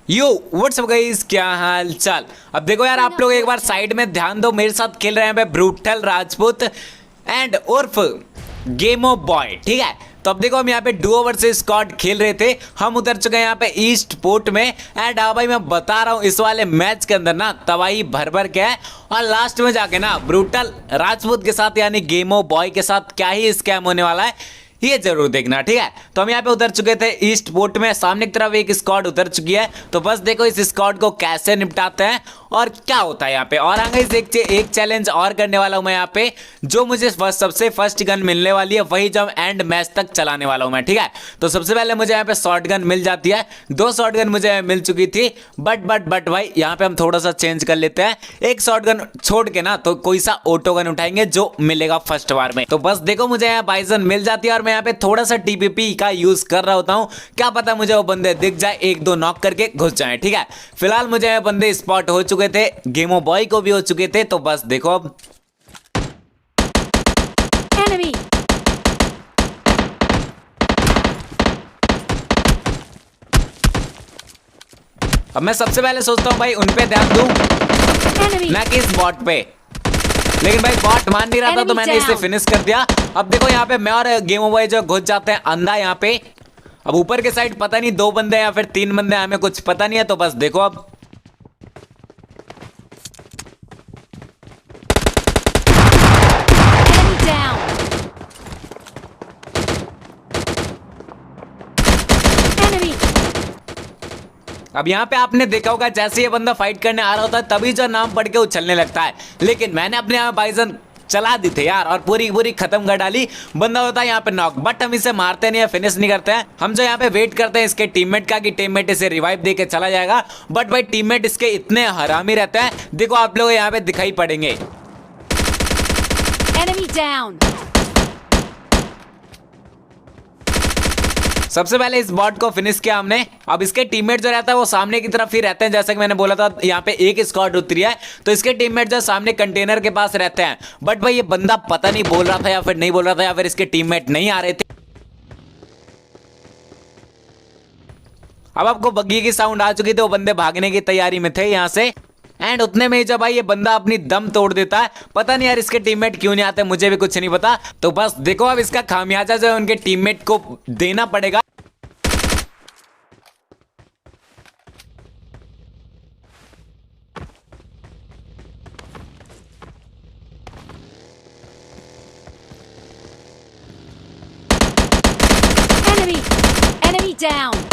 Yo what's up guys, क्या हाल चाल। अब देखो यार, आप लोग एक बार साइड में ध्यान दो, मेरे साथ खेल रहे हैं ब्रूटल राजपूत एंड उर्फ गेमो बॉय। ठीक है, तो अब देखो हम यहाँ पे डुओ वर्सेस स्क्वाड खेल रहे थे। हम उतर चुके हैं यहाँ पे ईस्ट पोर्ट में। एंड हाँ भाई, मैं बता रहा हूँ इस वाले मैच के अंदर ना तबाही भर भर के है, और लास्ट में जाके ना ब्रूटल राजपूत के साथ यानी गेमो बॉय के साथ क्या ही स्कैम होने वाला है ये जरूर देखना। ठीक है, तो हम यहाँ पे उतर चुके थे ईस्ट पोर्ट में। सामने की तरफ एक स्क्वाड उतर चुकी है, तो बस देखो इस स्क्वाड को कैसे निपटाते हैं और क्या होता है यहाँ पे। और आगे एक चैलेंज और करने वाला हूँ मैं यहाँ पे, जो मुझे सबसे फर्स्ट गन मिलने वाली है वही जो एंड मैच तक चलाने वाला हूँ मैं। ठीक है, तो सबसे पहले मुझे यहाँ पे शॉर्ट गन मिल जाती है। 2 शॉर्ट गन मुझे मिल चुकी थी, बट भाई यहाँ पे हम थोड़ा सा चेंज कर लेते हैं। एक शॉर्ट गन छोड़ के ना तो कोई सा ऑटो गन उठाएंगे जो मिलेगा फर्स्ट बार में। तो बस देखो मुझे यहाँ बाइजन मिल जाती है, और मैं यहाँ पे थोड़ा सा टीपीपी का यूज कर रहा होता हूँ। क्या पता मुझे वो बंदे दिख जाए, 1-2 नॉक करके घुस जाए। ठीक है, फिलहाल मुझे बंदे स्पॉट हो चुके थे, गेमो बॉय को भी हो चुके थे। तो बस देखो अब Enemy! अब मैं सबसे पहले सोचता हूँ भाई उन पे ध्यान दूं Enemy! ना कि इस बॉट पे, लेकिन भाई बॉट मान नहीं रहा था तो मैंने इसे फिनिश कर दिया। अब देखो यहाँ पे मैं और गेमो बॉय जो घुस जाते हैं अंधा यहाँ पे। अब ऊपर के साइड पता नहीं 2 बंदे या फिर 3 बंदे, हमें कुछ पता नहीं है। तो बस देखो अब Enemy down! Enemy! अब यहाँ पे आपने देखा होगा जैसे ये बंदा फाइट करने आ रहा होता है तभी जो नाम पढ़ के उछलने लगता है, लेकिन मैंने अपने यहाँ बाइजन चला दी थे यार और पूरी खत्म कर डाली। बंदा होता है यहाँ पे नॉक, बट हम इसे मारते नहीं है, फिनिश नहीं करते हैं। हम जो यहाँ पे वेट करते हैं इसके टीममेट का कि टीममेट इसे रिवाइव दे के चला जाएगा, बट भाई टीममेट इसके इतने हरामी रहते हैं, देखो आप लोग यहाँ पे दिखाई पड़ेंगे। Enemy down! सबसे पहले इस बॉट को फिनिश किया हमने। अब इसके टीममेट जो रहता है वो सामने की तरफ ही रहते हैं, जैसा कि मैंने बोला था यहाँ पे एक स्क्वाड उतरी है, तो इसके टीममेट जो सामने कंटेनर के पास रहते हैं। बट भाई ये बंदा पता नहीं बोल रहा था या फिर नहीं बोल रहा था, या फिर इसके टीममेट नहीं आ रहे थे। अब आपको बग्गी की साउंड आ चुकी थी, वो बंदे भागने की तैयारी में थे यहाँ से। एंड उतने में ही जब भाई ये बंदा अपनी दम तोड़ देता है, पता नहीं यार इसके टीममेट क्यों नहीं आते, मुझे भी कुछ नहीं पता। तो बस देखो अब इसका खामियाजा जो है उनके टीममेट को देना पड़ेगा। Enemy! Enemy down!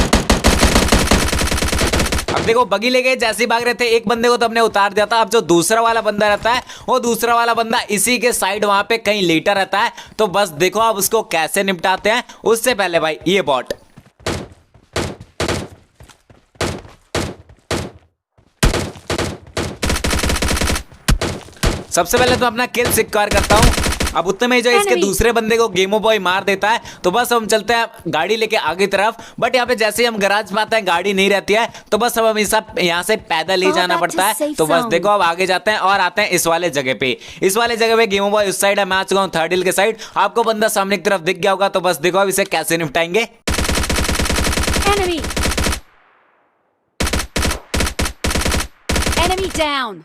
अब देखो बगी ले गए, जैसे ही भाग रहे थे एक बंदे को तो हमने उतार दिया था। अब जो दूसरा वाला बंदा रहता है वो दूसरा वाला बंदा इसी के साइड वहां पे कहीं लेटा रहता है। तो बस देखो अब उसको कैसे निपटाते हैं। उससे पहले भाई ये बॉट, सबसे पहले तो अपना किल सिक्योर करता हूं। अब उतने में जो इसके दूसरे बंदे को गेमो बॉय मार देता है, तो बस हम चलते हैं गाड़ी लेके आगे तरफ। बट यहाँ पे जैसे ही हम गराज में आते हैं गाड़ी नहीं रहती है, तो बस अब हमें सब यहाँ से पैदल ही जाना पड़ता है। तो बस देखो अब आगे जाते हैं और आते हैं इस वाले जगह पे। इस वाले जगह पे गेमो बॉय उस साइड है, मैं आ चुका हूँ थर्ड हिल के साइड। आपको बंदा सामने की तरफ दिख गया होगा, तो बस देखो अब इसे कैसे निपटाएंगे। Enemy! Enemy down!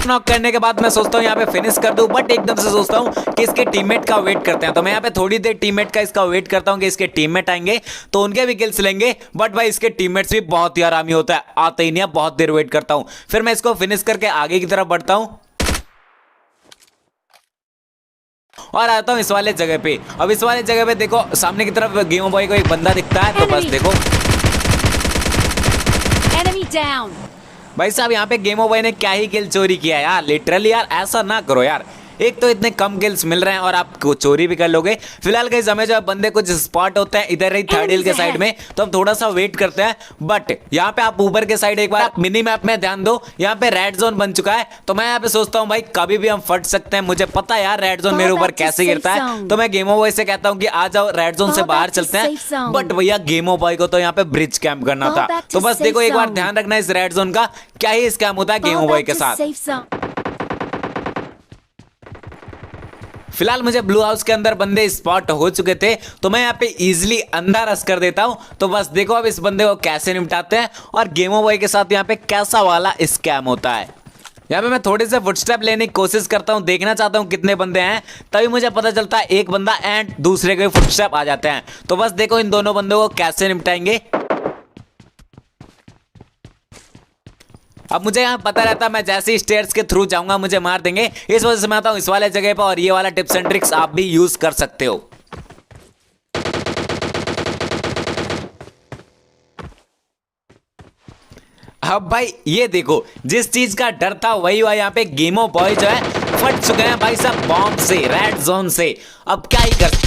नॉक करने के बाद मैं सोचता हूँ यहाँ पे फिनिश कर दूं, बट एकदम से सोचता हूँ कि इसके टीममेट का वेट करते हैं। तो मैं यहाँ पे थोड़ी देर टीममेट का इसका वेट करता हूँ कि इसके टीममेट आएंगे तो उनके भी किल्स लेंगे। बट भाई इसके टीममेट्स भी बहुत ही आरामी होता है, आते ही नहीं है, बहुत देर वेट करता हूँ। फिर मैं इसको फिनिश करके आगे की तरफ बढ़ता हूँ और आता हूँ इस वाले जगह पे। अब इस वाले जगह पे देखो सामने की तरफ गेमो बॉय को एक बंदा दिखता है, तो बस देखो Enemy down! भाई साहब यहाँ पे गेमो बॉय ने क्या ही किल चोरी किया है यार। लिटरली यार ऐसा ना करो यार, एक तो इतने कम किल्स मिल रहे हैं और आप चोरी भी कर लोगे। फिलहाल गाइस हमें जो बंदे कुछ स्पॉट होते हैं इधर ही थर्ड हिल के साइड में, तो हम थोड़ा सा वेट करते हैं। बट यहाँ पे आप ऊपर के साइड एक बार मिनी मैप में ध्यान दो, यहाँ पे रेड जोन बन चुका है। तो मैं यहाँ पे सोचता हूँ भाई कभी भी हम फट सकते हैं, मुझे पता है यार रेड जोन मेरे ऊपर कैसे गिरता है। तो मैं गेमो बॉय से कहता हूँ कि आ जाओ रेड जोन से बाहर चलते हैं। बट भैया गेमो बॉय को तो यहाँ पे ब्रिज कैंप करना था। तो बस देखो एक बार ध्यान रखना इस रेड जोन का, क्या ही स्कैम होता है गेमो बॉय के साथ। फिलहाल मुझे ब्लू हाउस के अंदर बंदे स्पॉट हो चुके थे, तो मैं यहाँ पे इजिली अंदर रश कर देता हूँ। तो बस देखो अब इस बंदे को कैसे निपटाते हैं और गेमो बॉय के साथ यहाँ पे कैसा वाला स्कैम होता है। यहाँ पे मैं थोड़े से फुटस्टेप लेने की कोशिश करता हूँ, देखना चाहता हूँ कितने बंदे हैं, तभी मुझे पता चलता है एक बंदा एंड दूसरे के फुटस्टेप आ जाते हैं। तो बस देखो इन दोनों बंदों को कैसे निपटाएंगे। अब मुझे यहाँ पता रहता मैं जैसे ही स्टेयर्स के थ्रू जाऊंगा मुझे मार देंगे, इस वजह से मैं आता हूँ इस वाले जगह पर और ये वाला टिप्स एंड ट्रिक्स आप भी यूज कर सकते हो। अब भाई ये देखो जिस चीज का डर था वही हुआ, यहाँ पे गेमो बॉय जो है फट चुके हैं भाई साहब बॉम्ब से, रेड जोन से। अब क्या ही कर,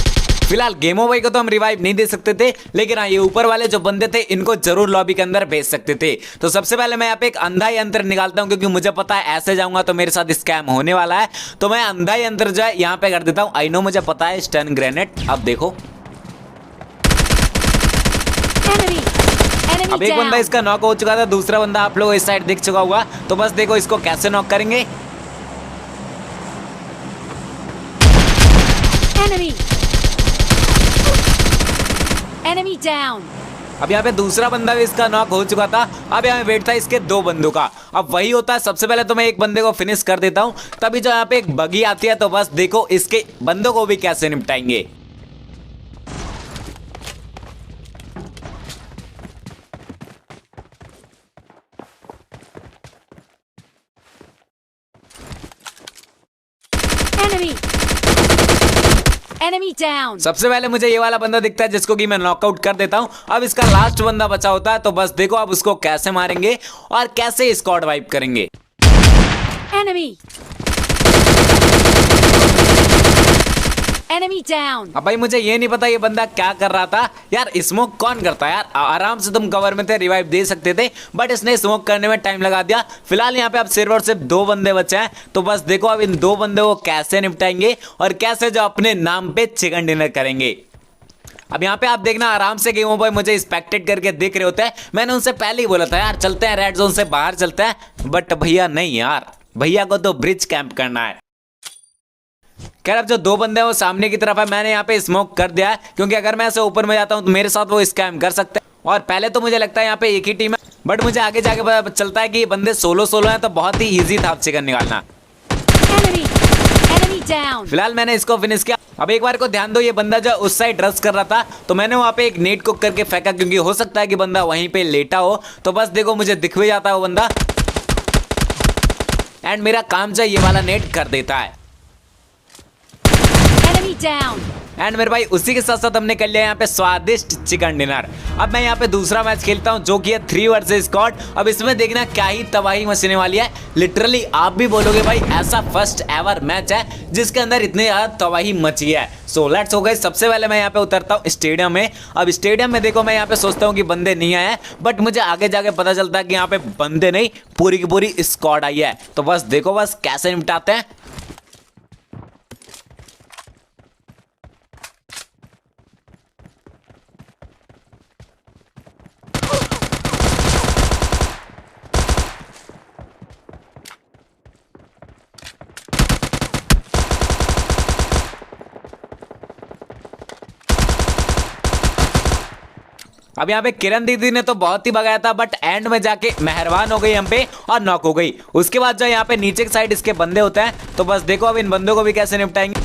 फिलहाल गेमो बॉय को तो हम रिवाइव नहीं दे सकते थे, लेकिन हाँ ये ऊपर वाले जो बंदे थे इनको जरूर लॉबी के अंदर भेज सकते थे। तो सबसे पहले मैं यहाँ पे एक अंधा यंत्र निकालता हूँ, क्योंकि मुझे पता है ऐसे जाऊंगा तो मेरे साथ स्कैम होने वाला है। तो मैं अंधा यंत्र जो है यहाँ पे कर देता हूँ। आई नो मुझे पता है स्टन ग्रेनेड। अब देखो अब एक बंदा इसका नॉक हो चुका था, दूसरा बंदा आप लोग इस साइड दिख चुका हुआ। तो बस देखो इसको कैसे नॉक करेंगे। Enemy down. अब यहाँ पे दूसरा बंदा भी इसका नॉक हो चुका था। अब यहाँ वेट था इसके दो बंदों का। अब वही होता है, सबसे पहले तो मैं एक बंदे को फिनिश कर देता हूँ, तभी जो यहाँ पे एक बगी आती है। तो बस देखो इसके बंदों को भी कैसे निपटाएंगे। Enemy down. सबसे पहले मुझे ये वाला बंदा दिखता है जिसको कि मैं नॉकआउट कर देता हूं। अब इसका लास्ट बंदा बचा होता है, तो बस देखो अब उसको कैसे मारेंगे और कैसे स्क्वाड वाइप करेंगे। Enemy. Enemy down. अब भाई मुझे ये नहीं पता ये बंदा क्या कर रहा था यार। स्मोक कौन करता है यार, आराम से तुम कवर में थे रिवाइव दे सकते थे, बट इसने स्मोक करने में टाइम लगा दिया। फिलहाल यहाँ पे अब सिर्फ और सिर्फ दो बंदे बचे हैं। तो बस देखो अब इन दो बंदों को कैसे निपटाएंगे और कैसे जो अपने नाम पे चिकन डिनर करेंगे। अब यहाँ पे आप देखना आराम से गेमो बॉय मुझे स्पेक्टेट करके देख रहे होते हैं। मैंने उनसे पहले ही बोला था यार चलते हैं रेड जोन से बाहर चलते हैं, बट भैया नहीं यार, भैया को तो ब्रिज कैंप करना है। खैर अब जो दो बंदे हैं वो सामने की तरफ है, मैंने यहाँ पे स्मोक कर दिया है, क्योंकि अगर मैं ऐसे ऊपर में जाता हूँ तो मेरे साथ वो स्कैम कर सकते हैं। और पहले तो मुझे लगता है यहाँ पे एक ही टीम है, बट मुझे आगे जाके पता चलता है कि ये बंदे सोलो सोलो हैं, तो बहुत ही ईजी था चिकन निकालना। फिलहाल मैंने इसको फिनिश किया। अब एक बार को ध्यान दो, ये बंदा जो उस साइड रश कर रहा था, तो मैंने वहां पे एक नेट कुक करके फेंका, क्योंकि हो सकता है कि बंदा वहीं पे लेटा हो। तो बस देखो मुझे दिख भी जाता है वो बंदा, एंड मेरा काम जो ये वाला नेट कर देता है। एंड मेरे भाई उसी के साथ साथ हमने कर लिया यहाँ पे स्वादिष्ट चिकन डिनर। अब मैं यहाँ पे दूसरा मैच खेलता हूँ जो कि है 3 वर्सेस स्क्वाड। अब इसमें देखना क्या ही तबाही मचने वाली है। लिटरली आप भी बोलोगे भाई ऐसा फर्स्ट एवर मैच है जिसके अंदर इतनी ज्यादा तबाही मची है। सो लेट्स हो गए। सबसे पहले मैं यहाँ पे उतरता हूँ स्टेडियम में। अब स्टेडियम में देखो मैं यहाँ पे सोचता हूँ कि बंदे नहीं आए हैं, बट मुझे आगे जाके पता चलता है कि यहाँ पे बंदे नहीं पूरी की पूरी स्क्वाड आई है। तो बस देखो बस कैसे निपटाते हैं। अब यहाँ पे किरण दीदी ने तो बहुत ही भगाया था, बट एंड में जाके मेहरबान हो गई हम पे और नॉक हो गई। उसके बाद जो यहाँ पे नीचे की साइड इसके बंदे होते हैं, तो बस देखो अब इन बंदों को भी कैसे निपटाएंगे।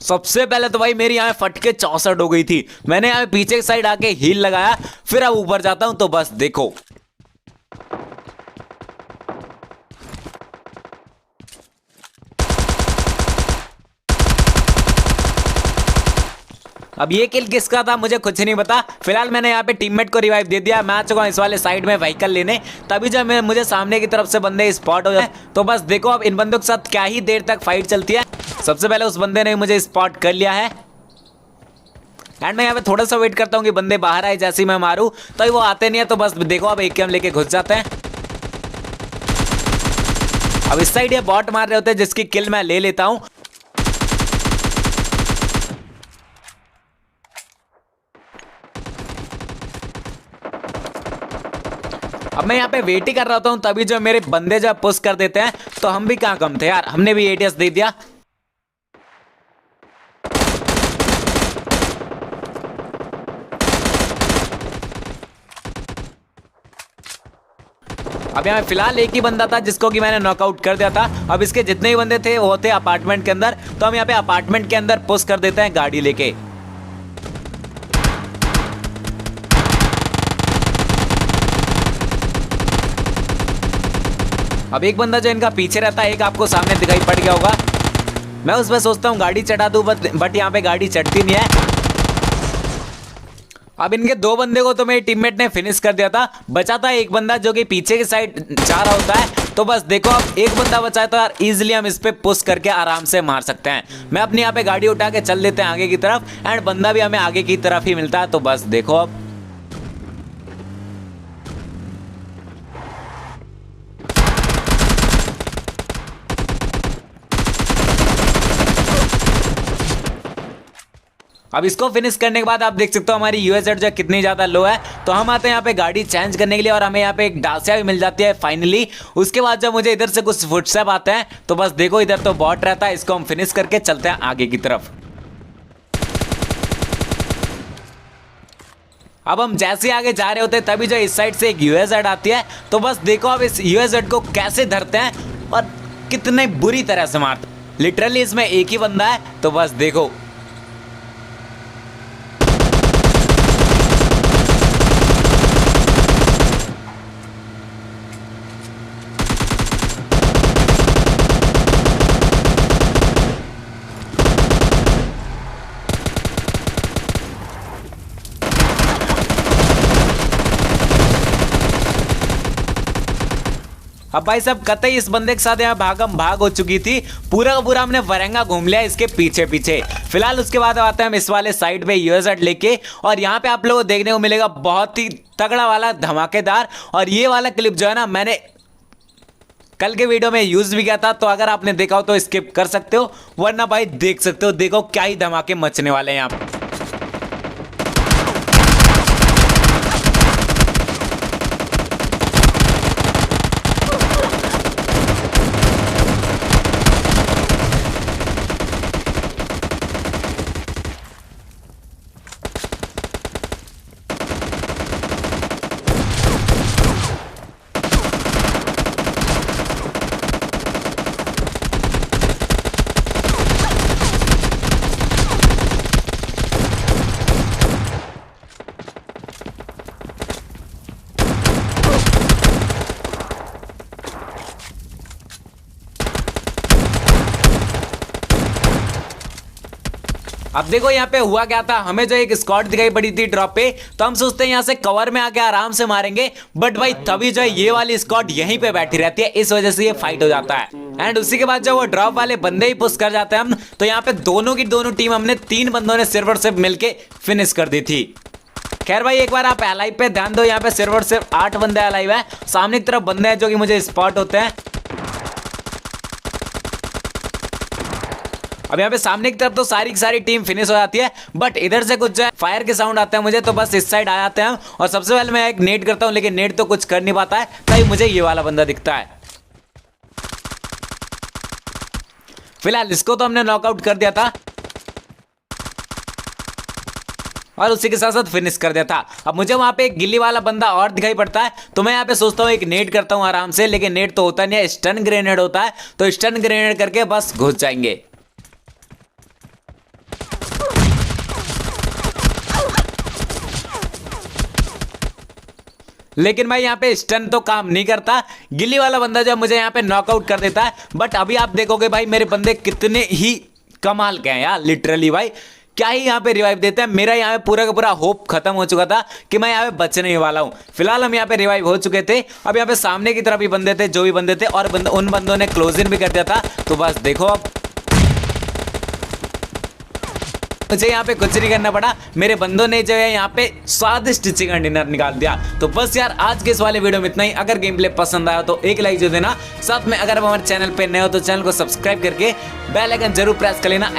सबसे पहले तो भाई मेरी यहाँ फटके 64 हो गई थी। मैंने यहाँ पीछे की साइड आके हील लगाया, फिर अब ऊपर जाता हूं। तो बस देखो अब ये किल किसका था मुझे कुछ नहीं पता। फिलहाल मैंने यहाँ पे टीममेट को रिवाइव दे दिया। मैं आ चुका हूँ इस वाले साइड में व्हीकल लेने, तभी जब मुझे सामने की तरफ से बंदे स्पॉट हो जाए। तो बस देखो अब इन बंदों के साथ क्या ही देर तक फाइट चलती है। सबसे पहले उस बंदे ने मुझे स्पॉट कर लिया है, एंड मैं यहाँ पे थोड़ा सा वेट करता हूँ कि बंदे बाहर आए। जैसे ही मैं मारूं तो वो आते नहीं है। तो बस देखो अब AKM लेके घुस जाते हैं। अब इस साइड ये बॉट मार रहे होते हैं जिसकी किल मैं ले लेता हूँ। अब मैं यहाँ पे वेट ही कर रहा हूँ, तभी जो मेरे बंदे जब पुश कर देते हैं तो हम भी कहाँ कम थे यार, हमने भी एटीएस दे दिया। अब यहाँ फिलहाल एक ही बंदा था जिसको कि मैंने नॉकआउट कर दिया था। अब इसके जितने ही बंदे थे वो थे अपार्टमेंट के अंदर, तो हम यहाँ पे अपार्टमेंट के अंदर पुश कर देते हैं गाड़ी लेके। अब एक बंदा जो इनका पीछे रहता है, एक आपको सामने दिखाई पड़ गया होगा। मैं उस पर सोचता हूँ गाड़ी चढ़ा दूं, बट यहाँ पे गाड़ी चढ़ती नहीं है। अब इनके दो बंदे को तो मेरे टीममेट ने फिनिश कर दिया था, बचा था एक बंदा जो कि पीछे की साइड जा रहा होता है। तो बस देखो अब एक बंदा बचा है, तो यार इजीली हम इस पे पुश करके आराम से मार सकते हैं। मैं अपनी यहाँ पे गाड़ी उठा के चल देते हैं आगे की तरफ, एंड बंदा भी हमें आगे की तरफ ही मिलता है। तो बस देखो अब अब इसको फिनिश करने के बाद आप देख सकते हो हमारी यूएसएड जो कितनी ज़्यादा लो है। तो हम आते हैं यहाँ पे गाड़ी चेंज करने के लिए, और हमें यहाँ पे एक डासिया भी मिल जाती है फाइनली। उसके बाद जब मुझे इधर से कुछ फुटस्टेप आते हैं, तो बस देखो इधर तो बॉट रहता है, इसको हम फिनिश करके चलते हैं आगे की तरफ। अब हम जैसे आगे जा रहे होते हैं तभी जो इस साइड से एक यूएसएड आती है। तो बस देखो अब इस यूएसएड को कैसे धरते हैं और कितने बुरी तरह से मारते हैं। लिटरली इसमें एक ही बंदा है, तो बस देखो। अब भाई साहब कतई इस बंदे के साथ यहाँ भाग हो चुकी थी, पूरा का पूरा हमने वरंगा घूम लिया इसके पीछे पीछे। फिलहाल उसके बाद आते हैं हम इस वाले साइड पे यूएसएड लेके, और यहाँ पे आप लोगों को देखने को मिलेगा बहुत ही तगड़ा वाला धमाकेदार। और ये वाला क्लिप जो है ना मैंने कल के वीडियो में यूज भी किया था, तो अगर आपने देखा हो तो स्किप कर सकते हो, वरना भाई देख सकते हो। देखो क्या ही धमाके मचने वाले हैं यहाँ पे। अब देखो यहाँ पे हुआ क्या था, हमें जो एक स्क्वाड दिखाई पड़ी थी ड्रॉप पे, तो हम सोचते हैं यहाँ से कवर में आके आराम से मारेंगे, बट भाई तभी जो है ये वाली स्क्वाड यहीं पे बैठी रहती है, इस वजह से ये फाइट हो जाता है। एंड उसी के बाद जब वो ड्रॉप वाले बंदे ही पुश कर जाते हैं हम, तो यहाँ पे दोनों की दोनों टीम हमने 3 बंदों ने सिर्फ सिर्फ मिलके फिनिश कर दी थी। खैर भाई एक बार आप अलाइव पे ध्यान दो, यहाँ पे सिर्फ 8 बंदे अलाइव है, सामने की तरफ बंदे हैं जो कि मुझे स्पॉट होते हैं। अब यहाँ पे सामने की तरफ तो सारी की सारी टीम फिनिश हो जाती है, बट इधर से कुछ जो है फायर के साउंड आते हैं मुझे, तो बस इस साइड आ जाते हैं हम। और सबसे पहले मैं एक नेट करता हूँ, लेकिन नेट तो कुछ कर नहीं पाता है, तभी मुझे ये वाला बंदा दिखता है। फिलहाल इसको तो हमने नॉकआउट कर दिया था और उसी के साथ साथ फिनिश कर दिया था। अब मुझे वहां पे एक गिल्ली वाला बंदा और दिखाई पड़ता है, तो मैं यहाँ पे सोचता हूँ एक नेट करता हूँ आराम से, लेकिन नेट तो होता नहीं है, स्टन ग्रेनेड होता है, तो स्टन ग्रेनेड करके बस घुस जाएंगे। लेकिन भाई यहाँ पे स्टन तो काम नहीं करता, गिल्ली वाला बंदा जो मुझे यहाँ पे नॉकआउट कर देता है। बट अभी आप देखोगे भाई मेरे बंदे कितने ही कमाल के हैं यार, लिटरली भाई क्या ही यहाँ पे रिवाइव देते हैं। मेरा यहाँ पे पूरा का पूरा होप खत्म हो चुका था कि मैं यहाँ पे बचने ही वाला हूँ। फिलहाल हम यहाँ पे रिवाइव हो चुके थे। अब यहाँ पे सामने की तरफ भी बंदे थे, जो भी बंदे थे, और उन बंदों ने क्लोज इन भी कर दिया था। तो बस देखो अब मुझे यहाँ पे कुछ नहीं करना पड़ा, मेरे बंदों ने जो है यहाँ पे स्वादिष्ट चिकन डिनर निकाल दिया। तो बस यार आज के इस वाले वीडियो में इतना ही। अगर गेम प्ले पसंद आया तो एक लाइक जो देना, साथ में अगर आप हमारे चैनल पे नए हो तो चैनल को सब्सक्राइब करके बेल आइकन जरूर प्रेस कर लेना।